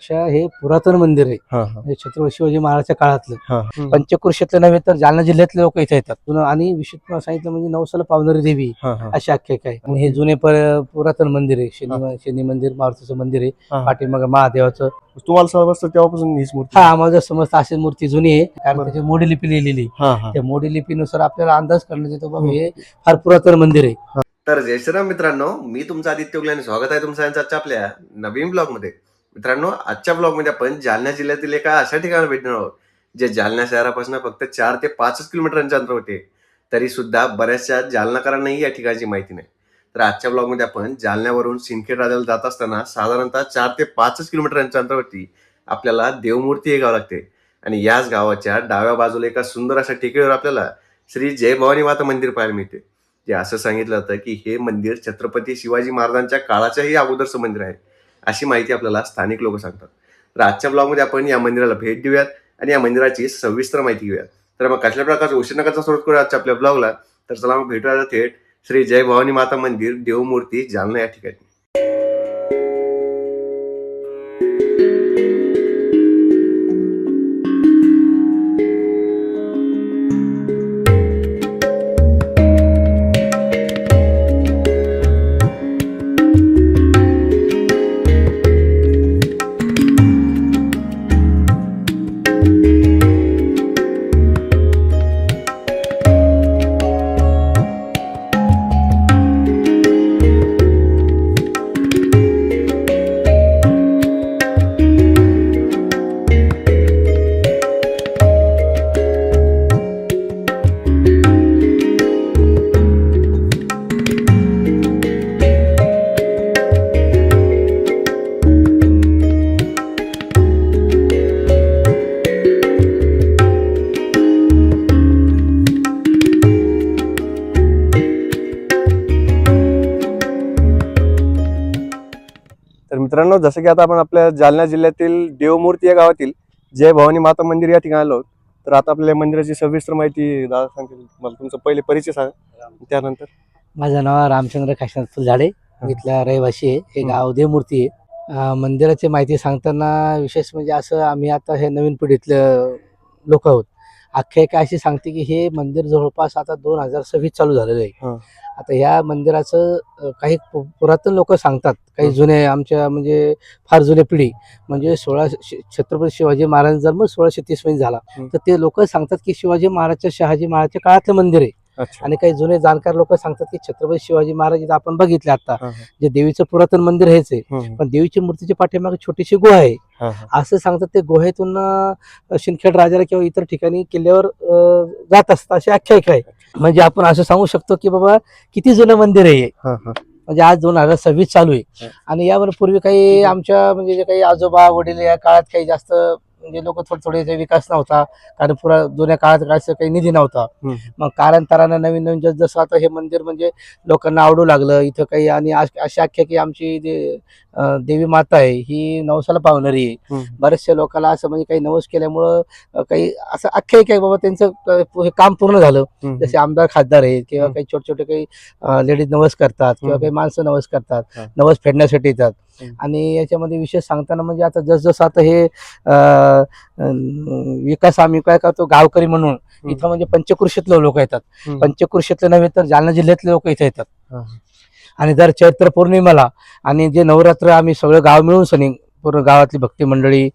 हे पुरातन मंदिर आहे. हे छत्रपती शिवाजी महाराजच्या काळातलं पंचक्रोशीतले नव्हे तर जालना जिल्ह्यातले लोक इथे येतात. आणि विशेष सांगितलं म्हणजे नवसाला पावणारी देवी अशी आख्यायिका आहे. आणि हे जुने पुरातन मंदिर आहे. शनी मंदिर, मारुतीचं मंदिर आहे. पाठीमागे महादेवाचं. तुम्हाला समजतं तेव्हापासून हीच मूर्ती? हा, आम्हाला समजतं अशी मूर्ती जुनी आहे, कारण त्याची मोडी लिपी लिहिलेली. त्या मोडी लिपीनुसार आपल्याला अंदाज करण्यात येतो बाबा हे फार पुरातन मंदिर आहे. तर जय श्रीराम मित्रांनो, मी तुमचा आदित्य उगले आणि स्वागत आहे तुमचं आजच्या आपल्या नवीन ब्लॉग मध्ये. मित्रांनो, आजच्या ब्लॉग मध्ये आपण जालना जिल्ह्यातील एका अशा ठिकाणी भेटणार आहोत जे जालना शहरापासून फक्त 4 ते 5 किलोमीटरांच्या अंतरावरती आहे. तरी सुद्धा बऱ्याचशा जालनाकरांनाही या ठिकाणाची माहिती नाही. तर आजच्या ब्लॉग मध्ये आपण जालन्यावरून सिंदखेड राजाला जात असताना साधारणतः 4 ते 5 किलोमीटरांच्या अंतरावरती आपल्याला देवमूर्ती हे गाव लागते. आणि याच गावाच्या डाव्या बाजूला एका सुंदर अशा टेकडीवर आपल्याला श्री जय भवानी माता मंदिर पाहायला मिळते. जे असं सांगितलं जातं की हे मंदिर छत्रपती शिवाजी महाराजांच्या काळाच्याही अगोदरचं मंदिर आहे, अशी माहिती आपल्याला स्थानिक लोक सांगतात. तर आजच्या ब्लॉगमध्ये आपण या मंदिराला भेट देऊयात आणि या मंदिराची सविस्तर माहिती घेऊयात. तर मग कसल्या प्रकारचा उशीर नकाचा सुरुवात करूया आजच्या आपल्या ब्लॉगला. तर चला मग भेटूया थेट श्री जय भवानी माता मंदिर देवमूर्ती जालना या ठिकाणी. तर मित्रांनो, जसं की आता आपण आपल्या जालना जिल्ह्यातील देवमूर्ती या गावातील जय भवानी माता मंदिर या ठिकाणी आलो. तर आता आपल्या मंदिराची सविस्तर माहिती दादा सांगतील. मला तुमचा पहिले परिचय सांगा, त्यानंतर. माझं नाव रामचंद्र काशीनाथ फुलझाडे, इथला रहिवासी आहे. हे गाव देवमूर्ती आहे. मंदिराची माहिती सांगताना विशेष म्हणजे असं, आम्ही आता हे नवीन पिढीतले लोक आहोत. आख्यायिका अशी सांगते की हे मंदिर जवळपास आता 2026 चालू झालेलं आहे. आता ह्या मंदिराचं काही पुरातन लोक सांगतात, काही जुने आमच्या म्हणजे फार जुने पिढी म्हणजे छत्रपती शिवाजी महाराजांचा जन्म 1630 मध्ये झाला. तर ते लोक सांगतात की शिवाजी महाराजच्या, शहाजी महाराजच्या काळातलं मंदिर आहे. आणि काही जुने जाणकार लोक सांगतात की छत्रपती शिवाजी महाराज इथं आपण बघितले आता जे देवीचं पुरातन मंदिर हेच आहे, पण देवीची मूर्तीच्या पाठीमागे छोटीशी गुहा आहे असं सांगतात. ते गुहेतून सिंदखेड राजाला किंवा इतर ठिकाणी किल्ल्यावर जात असतात अशी आख्यायिका आहे. म्हणजे आपण असं सांगू शकतो की बाबा किती जुनं मंदिर आहे. म्हणजे आज 2026 चालू आहे. आणि यावर पूर्वी काही आमच्या म्हणजे जे काही आजोबा वडील या काळात काही जास्त म्हणजे लोक थोडे विकास नव्हता, कारण जुन्या काळात काही निधी नव्हता. मग कालांतरानं नवीन नवीन जसं आता हे मंदिर म्हणजे लोकांना आवडू लागलं इथं काही. आणि अशी आख्या की आमची देवी माता आहे ही नवसाला पावणारी आहे. बऱ्याचशा लोकांना असं म्हणजे काही नवस केल्यामुळं काही असं आख्या आहे बाबा त्यांचं हे काम पूर्ण झालं. जसे आमदार खासदार आहेत किंवा काही छोटे काही लेडीज नवस करतात किंवा काही माणसं नवस करतात, नवस फेडण्यासाठी येतात. आणि याच्यामध्ये विशेष सांगताना म्हणजे आता जसं आता हे विकास आम्ही काय करतो गावकरी म्हणून इथं म्हणजे पंचक्रोशीतले लोक येतात. पंचक्रोशीतले नव्हे तर जालना जिल्ह्यातले लोक इथे येतात. आणि दर चैत्र पौर्णिमेला आणि जे नवरात्र आम्ही सगळं गाव मिळून सनी पूर्ण गावातली भक्ती मंडळी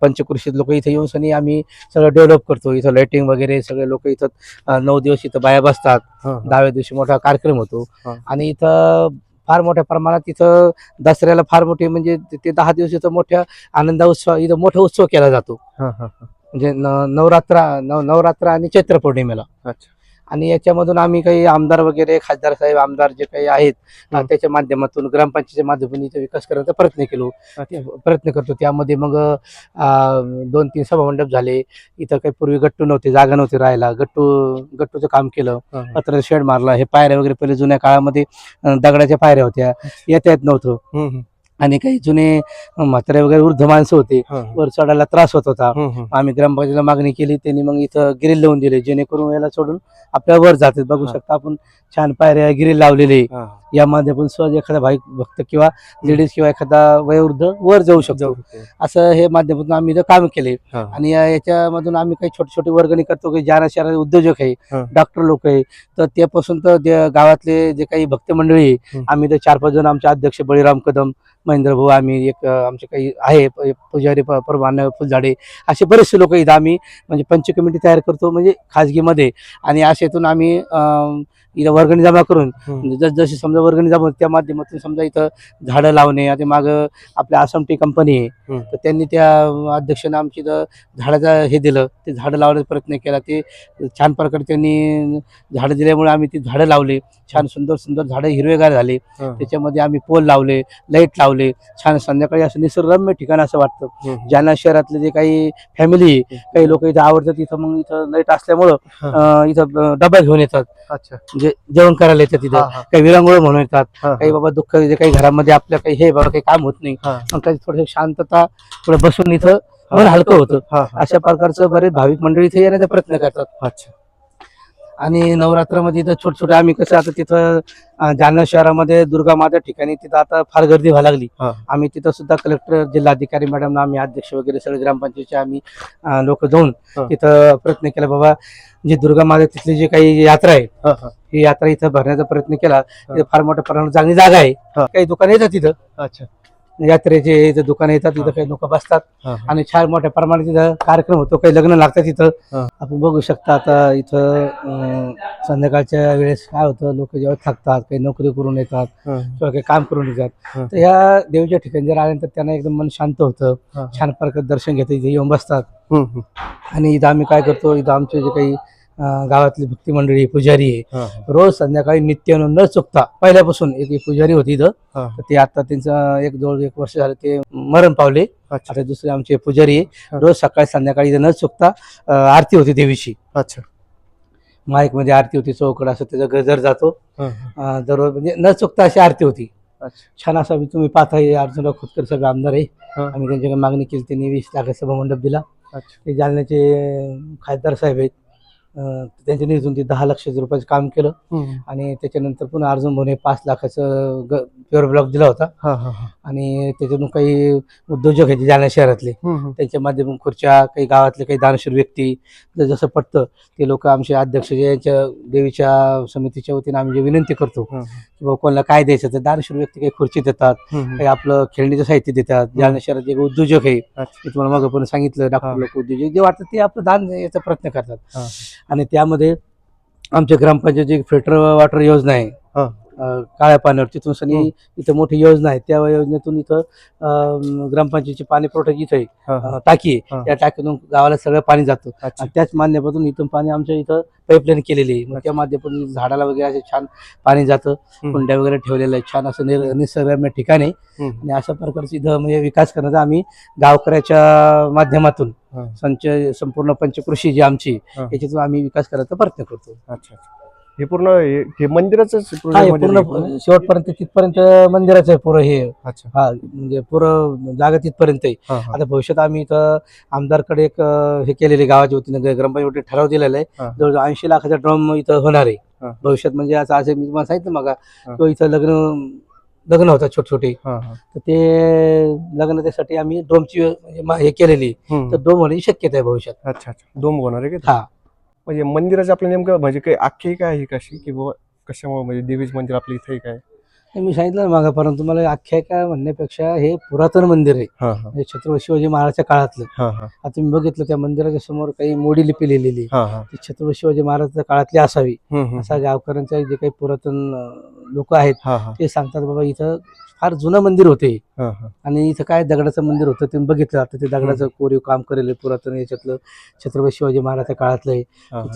पंचक्रोशीत लोक इथे येऊन सनी आम्ही सगळं डेव्हलप करतो. इथं लाइटिंग वगैरे सगळे लोक इथं 9 दिवस इथं बाया बसतात. 10व्या दिवशी मोठा कार्यक्रम होतो. आणि इथं फार मोठ्या प्रमाणात इथं दसऱ्याला फार मोठे म्हणजे ते 10 दिवस इथं मोठ्या आनंद उत्सव इथं मोठा उत्सव केला जातो. म्हणजे नवरात्र आणि चैत्र पौर्णिमेला. आणि याच्यामधून आम्ही काही आमदार वगैरे खासदार साहेब आमदार जे काही आहेत त्याच्या माध्यमातून ग्रामपंचायतीच्या माध्यमातून इथं विकास करण्याचा प्रयत्न करतो. त्यामध्ये मग 2-3 सभामंडप झाले. इथं काही पूर्वी गट्टू नव्हते, जागा नव्हती राहायला, गट्टूचं काम केलं, पत्र शेड मारला. हे पायऱ्या वगैरे पहिले जुन्या काळामध्ये दगडाच्या पायऱ्या होत्या, येता येत नव्हतं. आणि काही जुने म्हातारे वगैरे वृद्ध माणसं होते, वर चढायला त्रास होत होता. आम्ही ग्रामपंचायतीला मागणी केली, त्यांनी मग इथं गिरील लावून दिले, जेणेकरून याला सोडून आपल्या वर जाते. बघू शकता आपण छान पायऱ्या गिरील लावलेले. यामध्ये पण सहज एखादा भाई भक्त किंवा लेडीज किंवा एखादा वयोवृद्ध वर जाऊ शकतो. असं हे माध्यमातून आम्ही इथं काम केले. आणि याच्यामधून आम्ही काही छोटे छोटे वर्गणी करतो, काही जाणा शहरात उद्योजक आहे, डॉक्टर लोक आहे, तर त्यापासून तर गावातले जे काही भक्त मंडळी आहे, आम्ही तर 4-5 जण, आमचे अध्यक्ष बळीराम कदम, महेंद्र भाऊ, आम्ही एक आमचे काही आहे पुजारी परवाना फुलझाडे, असे बरेचसे लोक इथं आम्ही म्हणजे पंच कमिटी तयार करतो, म्हणजे खाजगीमध्ये. आणि अशातून आम्ही इथं वर्गणी जमा करून जशी समजा वर्गणी जमा त्या माध्यमातून समजा इथं झाडं लावणे. आता मागं आपल्या आसाम टी कंपनी आहे, तर त्यांनी त्या अध्यक्षांना आमची इथं झाडाचं हे दिलं, ते झाडं लावण्याचा प्रयत्न केला. ते छान प्रकारे त्यांनी झाडं दिल्यामुळे आम्ही ती झाडं लावली. छान सुंदर सुंदर झाडं हिरवेगार झाले. त्याच्यामध्ये आम्ही पोल लावले, लाईट लावले. छान संध्याकाळी असं निसर्गरम्य ठिकाण असं वाटतं. जालना शहरातले जे काही फॅमिली, काही लोक इथं आवडतात, इथं मग इथं लाईट असल्यामुळं इथं डबा घेऊन येतात. अच्छा, म्हणजे जेवण करायला येतात तिथं. काही विरंगुळ म्हणून येतात, काही बाबा दुःख जे काही घरामध्ये आपल्या काही हे बाबा काही काम होत नाही, मग काही थोडं शांतता थोडं बसून इथं मन हलकं होतं. अशा प्रकारचं बरेच भाविक मंडळी इथे येण्याचा प्रयत्न करतात. अच्छा. आणि नवरात्रामध्ये इथं छोटे छोटे आम्ही कसं आता तिथं जालना शहरामध्ये दुर्गा माता ठिकाणी तिथं आता फार गर्दी व्हायला लागली. आम्ही तिथं सुद्धा कलेक्टर, जिल्हाधिकारी मॅडम, आम्ही अध्यक्ष वगैरे सगळे ग्रामपंचायतीचे आम्ही लोक जाऊन तिथं प्रयत्न केला, बाबा जी दुर्गा माता तिथली जी काही यात्रा आहे, ही यात्रा इथं भरण्याचा प्रयत्न केला. तिथं फार मोठ्या प्रमाणात चांगली जागा आहे, काही दुकानं येतात तिथं. अच्छा, यात्रेचे इथं दुकानं येतात, तिथं काही लोक बसतात आणि छान मोठ्या प्रमाणात तिथं कार्यक्रम होतो, काही लग्न लागतात तिथं. आपण बघू शकता आता इथं संध्याकाळच्या वेळेस काय होतं, लोक जेव्हा थकतात, काही नोकरी करून येतात किंवा काही काम करून येतात, तर ह्या देवीच्या ठिकाणी जर आल्यानंतर त्यांना एकदम मन शांत होतं. छान प्रकारे दर्शन घेतात, इथे येऊन बसतात. आणि इथं आम्ही काय करतो, इथं आमचे जे काही गावातली भक्ती मंडळी, पुजारी आहे, रोज संध्याकाळी नित्य न चुकता, पहिल्यापासून एक पुजारी होती इथं, तर ते आता त्यांचं एक वर्ष झालं ते मरण पावले. आता दुसरे आमचे पुजारी आहे, रोज सकाळी संध्याकाळी इथं न चुकता आरती होती देवीची. अच्छा, माईक मध्ये आरती होती, चौकड असं त्याचा गजर जातो दररोज, म्हणजे न चुकता अशी आरती होती. छान असा तुम्ही पाहताय. अर्जुनराव खोतकर साहेब आमदार आहे, आम्ही त्यांच्याकडे मागणी केली, त्यांनी 20 लाखाचा सभा मंडप दिला. ते जालन्याचे खासदार साहेब आहेत, त्यांच्या निधीतून ते 10 लाख रुपयाचं काम केलं. आणि त्याच्यानंतर पुन्हा अर्जुन भाऊने 5 लाखाचं प्युअर ब्लॉक दिला होता. आणि त्याच्यातून काही उद्योजक आहेत जालना शहरातले, त्यांच्या माध्यमातून खुर्च्या, काही गावातले काही दानशूर व्यक्ती, जसं पटतं ते लोक आमचे अध्यक्ष जे यांच्या देवीच्या समितीच्या वतीने आम्ही जे विनंती करतो की बाबा कोणाला काय द्यायचं, तर दानशूर व्यक्ती काही खुर्ची देतात, काही आपलं खेळणीचं साहित्य देतात. जालना शहरात एक उद्योजक आहे, मी तुम्हाला मागं पण सांगितलं, डॉक्टर लोक, उद्योजक जे वाटतं ते आपलं दान याचा प्रयत्न करतात. आणि त्यामध्ये आमच्या ग्रामपंचायतीची फिल्टर वॉटर योजना आहे, काळ्या पाण्यावर, तिथून सनी इथं मोठी योजना आहे. त्या योजनेतून इथं ग्रामपंचायतीची पाणी पुरवठा इथं आहे, टाकी आहे, त्या टाकीतून गावाला सगळं पाणी जातं. आणि त्याच माध्यमातून इथून पाणी आमच्या इथं पाईपलाईन केलेली आहे, मग त्या माध्यमातून झाडाला वगैरे असे छान पाणी जातं. कुंड्या वगैरे ठेवलेलं आहे, छान असं निसर्गरम्य ठिकाण आहे. आणि अशा प्रकारचं इथं म्हणजे विकास करण्याचा आम्ही गावकऱ्याच्या माध्यमातून संपूर्ण पंचकृषी जी आमची, याच्यातून आम्ही विकास करायचा प्रयत्न करतो. अच्छा, हे पूर्ण हे मंदिराचं पूर्ण शेवटपर्यंत तिथपर्यंत मंदिराचं आहे पुरं हे. अच्छा, हा, म्हणजे पुरं जागा तिथपर्यंत आहे. आता भविष्यात आम्ही इथं आमदारकडे एक हे केलेले, गावाच्या वतीने ग्रामपंचायतीने ठराव दिलेला आहे, जवळजवळ 80 लाखाचा ड्रम इथं होणार आहे भविष्यात. म्हणजे असं मी तुम्हाला सांगितलं मग, किंवा इथं लग्न होतात छोटे छोटे, तर ते लग्न त्यासाठी आम्ही ड्रोमची हे केलेली, तर ड्रोम होण्याची शक्यता आहे भविष्यात. अच्छा, डोम होणार आहे का? म्हणजे मंदिराचं आपलं नेमकं म्हणजे काही आख्यायिका आहे कशी, की बाबा कशामुळे म्हणजे देवीचं मंदिर आपल्या इथे काय? मी सांगितलं मागा, परंतु तुम्हाला आख्यायिका म्हणण्यापेक्षा हे पुरातन मंदिर आहे, म्हणजे छत्रपती शिवाजी महाराजच्या काळातलं. आता तुम्ही बघितलं त्या मंदिराच्या समोर काही मोडी लिपी लिहिलेली, ती छत्रपती शिवाजी महाराजच्या काळातली असावी, असा गावकऱ्यांच्या जे काही पुरातन लोक आहेत ते सांगतात. बाबा इथं फार जुनं मंदिर होते, आणि इथं काय दगडाचं मंदिर होतं, तुम्ही बघितलं. आता ते दगडाचं कोरीव काम करेल पुरातन याच्यातलं, छत्रपती शिवाजी महाराजच्या काळातलं आहे.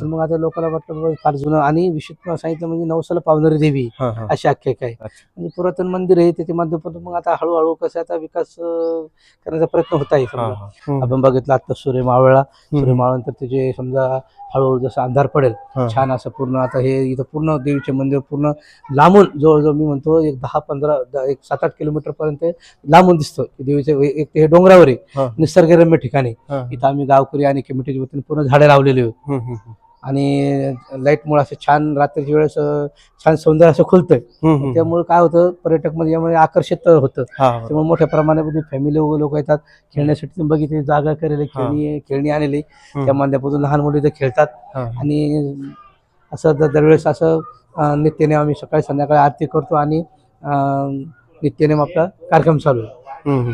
मग आता लोकांना वाटतं फार जुनं, आणि विशेष सांगितलं म्हणजे नवसाला पावणारी देवी अशी आख्यायिका आहे. म्हणजे पुरातन मंदिर आहे, त्याच्या माध्यमातून मग आता हळूहळू कसं आता विकास करण्याचा प्रयत्न होत आहे. समजा आपण बघितलं आता सूर्य मावळनंतर त्याचे समजा हळूहळू जसं अंधार पडेल, छान असं पूर्ण आता हे इथं पूर्ण देवीचे मंदिर पूर्ण लांबून जवळजवळ मी म्हणतो एक 10-15 एक 7-8 किलोमीटर पर्यंत लांबून दिसतं की देवीचं एक हे डोंगरावर हा. आहे, निसर्गरम्य ठिकाणी. हा. इथं आम्ही गावकरी आणि कमिटीच्या वतीने पूर्ण झाडे लावलेली आहेत हम्म, हम्म, आणि लाईटमुळे असं छान रात्रीच्या वेळेस छान सौंदर्य असं खुलतंय. हम्म, हम्म. त्यामुळे काय होतं, पर्यटक म्हणजे यामुळे आकर्षित होतं. हा, हा. त्यामुळे मोठ्या प्रमाणामध्ये फॅमिली लोक येतात खेळण्यासाठी. तुम्ही बघितली जागा केलेली, खेळणी आणलेली, त्या मांद्यापासून लहान मुली इथे खेळतात. हा. आणि असं दरवेळेस असं नित्यनेम आम्ही सकाळी संध्याकाळी आरती करतो आणि नित्यनेम आपला कार्यक्रम चालू आहे. हम्म, हम्म.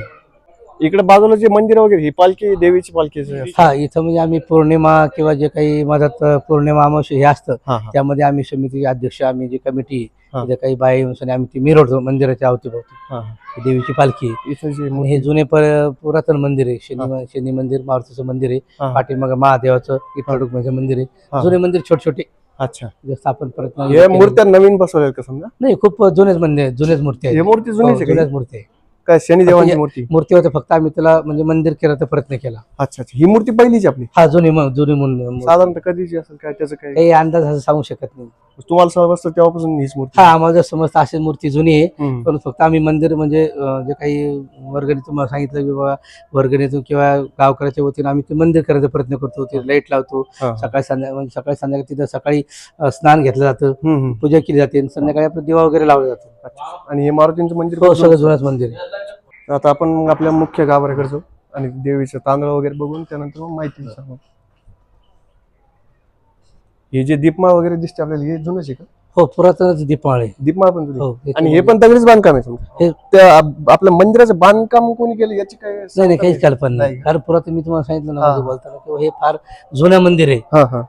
इकडे बाजूला जे मंदिर वगैरे ही पालखी देवीची पालखी जे असते. हा, इथं म्हणजे आम्ही पौर्णिमा किंवा जे काही मदत पौर्णिमा अमावस्या हे असतं हा, हा. त्यामध्ये आम्ही समिती अध्यक्ष, आम्ही जी कमिटी हा. जे काही बाई आम्ही ती मिरवतो मंदिराच्या अवतीभोवती. हा, हा. ही देवीची पालखी आहे. इथं जे आणि हे जुने पुरातन मंदिर आहे. शनी मंदिर, मारुतीचं मंदिर आहे. हा. पाठीमागं महादेवाचं विठ्ठल रुक्मिणीचं मंदिर आहे. हा. जुने मंदिर छोटे छोटे अच्छा, जे स्थापन परत हे मूर्त्या नवीन बसवल्या का समजा? नाही, खूप जुनेच मंदिर आहेत, जुनेच मूर्ती हे आहेत. मूर्ती जुनीच आहे का? जुन्याच मूर्ती आहे. काय शनिदेवांची फक्त मूर्ती? मूर्ती होते, फक्त आम्ही त्याला म्हणजे मंदिर करायचा प्रयत्न केला. अच्छा, अच्छा. ही मूर्ती पहिलीची आपली? हा, जुनी मूर्ती. साधारणतः कधीची असेल काय त्याचं काय काही अंदाज असं सांगू शकत नाही. तुम्हाला समजतं तेव्हापासून हीच मूर्ती? हा, आम्हाला जर समजतं अशी मूर्ती जुनी आहे. हम्म. पण फक्त आम्ही मंदिर म्हणजे जे काही वर्गणी तुम्हाला सांगितलं की बाबा वर्गणीतून किंवा गावकऱ्याच्या वतीने आम्ही ते मंदिर करायचा प्रयत्न करतो. ते लाईट लावतो. हा. सकाळी संध्याकाळी तिथं सकाळी स्नान घेतलं जातं, हम्म, हम्म. पूजा केली जाते आणि संध्याकाळी आपलं दिवा वगैरे लावला जातो. अच्छा. आणि हे मारुतींचं मंदिर हो, पण सगळं जुनंच मंदिर आहे. आता आपण मग आपल्या मुख्य गाभाऱ्याकडे जाऊ आणि देवीचं तांदळ वगैरे बघून त्यानंतर मग माहिती सांगू. हे जे दीपमाळ वगैरे दिसते आपल्याला हे जुनंच आहे का? हो, पुरातनच दीपमाळ आहे. दीपमाळ पण जुनी? हो, आणि हे पण दगडीच बांधकाम आहे समजा? हे- त्या आपल्या मंदिराचं बांधकाम कोणी केलं याची काय नाही, काहीच कल्पना नाही. नाही. कारण पुरातन मी तुम्हाला सांगितलं ना हा. मध्ये बोलताना की हे फार जुनं मंदिर आहे. हा, हा.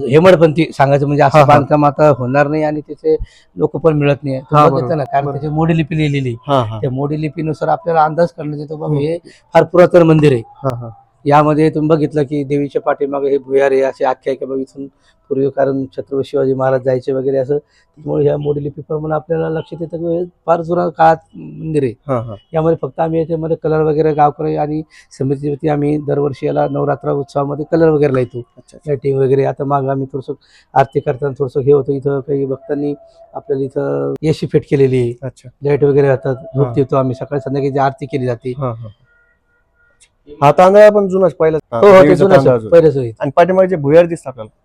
हेमडपंथी सांगायचं म्हणजे हा, असं हा. बांधकाम आता होणार नाही आणि त्याचे लोक पण मिळत नाही. हा, तुम्ही बरोबर. बघितलं ना, कारण बरोबर. त्याची मोडी लिपी लिहिलेली. हा, हा. त्या मोडी लिपीनुसार आपल्याला अंदाज करण्यात येतो बाबा हे फार पुरातन मंदिर आहे. हा, हा. यामध्ये तुम्ही बघितलं की देवीच्या पाठीमागे हे भुयार आहे असे आख्यायिका बघ इथून पूर्वी, कारण छत्रपती शिवाजी महाराज जायचे वगैरे असं. त्यामुळे ह्या मोडी लिपीप्रमाणे आपल्याला लक्षात येतं की हे फार जुना काळात मंदिर आहे. हा, हा. यामध्ये फक्त आम्ही याच्यामध्ये कलर वगैरे गावकरी आणि समितीवरती आम्ही दरवर्षी याला नवरात्र उत्सवामध्ये कलर वगैरे लावतो. अच्छा, अच्छा. लाईटिंग वगैरे. आता माग आम्ही थोडंसं आरती करताना थोडंसं हे होतं, इथं काही भक्तांनी आपल्याला इथं एसी फिट केलेली आहे, अच्छा. लाईट वगैरे होतात, झोप देतो आम्ही, सकाळी संध्याकाळी आरती केली जाते. हा, हा. हा तांदळा पण जुनाच पहिला. हो, ते देवीचा जुनंच तांदळा आहे, जुना. पहिलेच होईल. आणि पाठीमागे जे भुयार दिसतं आपल्याला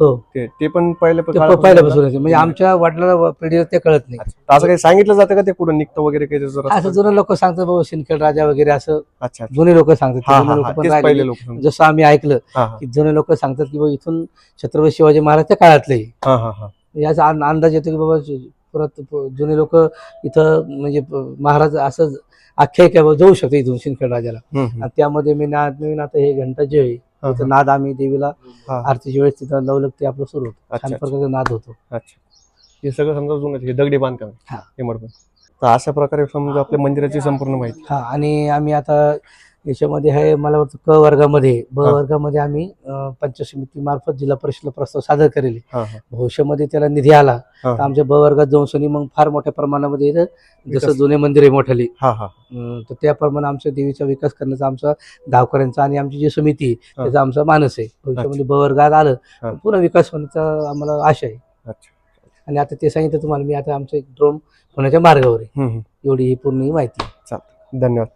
हो, ते पण पहिल्या ते पहिल्यापासून आहे. म्हणजे आमच्या वडिलांना पिढीला ते कळत नाही. असं काही सांगितलं जातं का ते कुठं निघतं वगैरे काही त्याचं असं रस्ता? जुने लोक सांगतात बाबा सिंदखेड राजा वगैरे असं अच्छा, अच्छा. जुने लोक सांगतात. हा, जुने हा, लोक हा. पण तेच राहिलेले. पहिले लोक समजा. जसं आम्ही ऐकलं हा, हा. की जुने लोक सांगतात की बाबा इथून छत्रपती शिवाजी महाराजच्या काळातले आहे. हा, हा, हा. याचा अंदाज येतो की बाबा परत जुने लोक इथं म्हणजे महाराज असं आख्यायिका जाऊ शकते इथून सिंदखेड राजाला. हम्म, हम्म. आणि त्यामध्ये मी नवीन आता हे घंटा जे आहे हा, तिथं हा. नाद आम्ही देवीला हा. आरतीच्या वेळेस तिथं लवलक ते आपलं सुरू होतं. अच्छा, छान अच्छा. प्रकारचा नाद होतो. अच्छा. हे सगळं समजा जुनंच हे दगडी बांधकाम हा. हे म्हणून. तर अशा प्रकारे समजा आपल्या मंदिराची संपूर्ण माहिती. हा, आणि आम्ही आता याच्यामध्ये आहे, मला वाटतं क वर्गामध्ये ब हा. वर्गामध्ये आम्ही पंचायत समितीमार्फत जिल्हा परिषदला प्रस्ताव सादर करेल. हा, हा. भविष्यामध्ये त्याला निधी आला हा. तर आमच्या ब वर्गात जाऊन सनी मग फार मोठ्या प्रमाणामध्ये इथं जसं विकास. जुने मंदिर आहे मोठाली, हा, हा. तर त्याप्रमाणे आमच्या देवीचा विकास करण्याचा आमचा गावकऱ्यांचा आणि आमची जी समिती आहे हा. त्याचा आमचा मानस आहे. भविष्यामध्ये ब वर्गात आलं हा. तर पुन्हा विकास होण्याचा आम्हाला आशा आहे. अच्छा. आणि आता ते सांगितलं तुम्हाला मी, आता आमचं एक ड्रोन होण्याच्या मार्गावर आहे. हम्म, हम्म. एवढी ही पूर्ण ही माहिती. चालेल. धन्यवाद.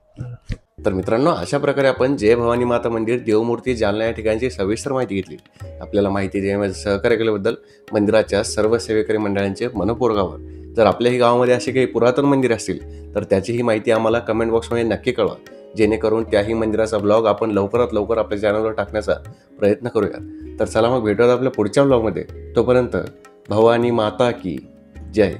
तर मित्रांनो, अशा प्रकारे आपण जय भवानी माता मंदिर देवमूर्ती जालना या ठिकाणची सविस्तर माहिती घेतली. आपल्याला माहिती देण्यामध्ये सहकार्य केल्याबद्दल मंदिराच्या सर्व सेवेकरी मंडळांचे मनपूर्वक आभार. जर आपल्याही गावामध्ये असे काही पुरातन मंदिर असतील तर त्याचीही माहिती आम्हाला कमेंट बॉक्समध्ये नक्की कळवा, जेणेकरून त्याही मंदिराचा ब्लॉग आपण लवकरात लवकर आपल्या चॅनलवर टाकण्याचा प्रयत्न करूया. तर चला मग भेटूयात आपल्या पुढच्या ब्लॉगमध्ये. तोपर्यंत भवानी माता की जय.